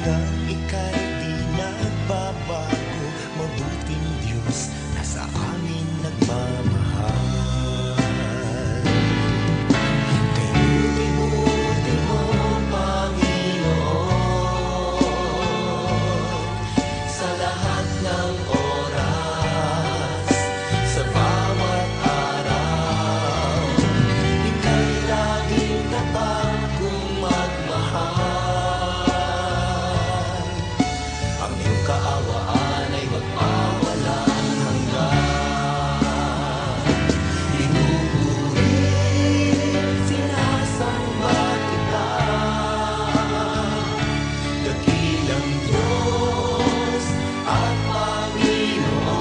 hanggang ika'y di nagbabago. Mabuting Diyos na sa amin nagmamahal. Kay buti-buti mo, Panginoon, sa lahat ng oras, sa bawat araw, ika'y laging tapat kong magmahal. Ang iyong kaawaan ay magpawalang hanggan. Pinupuri, sinasamba kita, dakilang Diyos at Panginoon.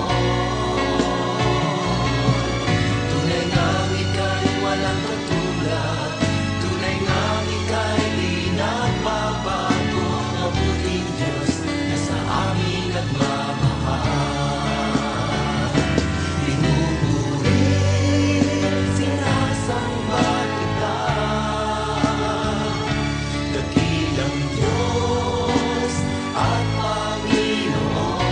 Tunay ngang ika'y walang katulad, tunay ngang ika'y di nagbabago. Mabuting Diyos na sa amin nagmamahal. Pinupuri, sinasamba kita, dakilang Diyos at Panginoon.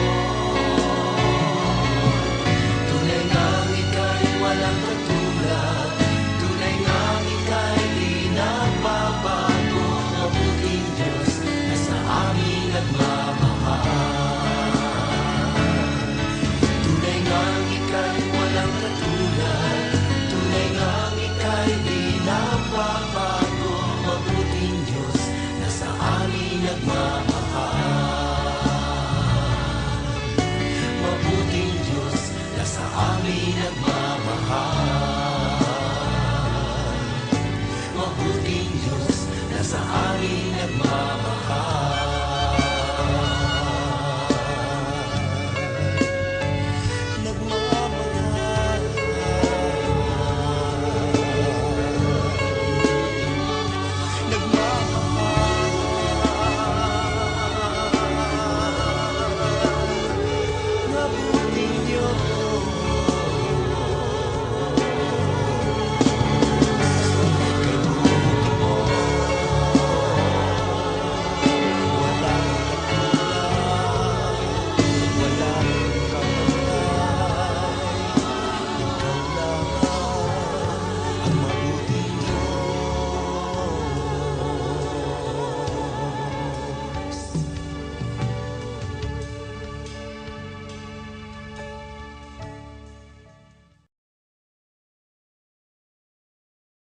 Tunay ngang ika'y walang katulad, tunay ngang ika'y di nagbabago. Mabuting Diyos na sa amin nagmamahal. Tunay ngang ika'y walang katulad, tunay ngang ika'y di nagbabago. Mabuting Diyos na sa amin nagmamahal.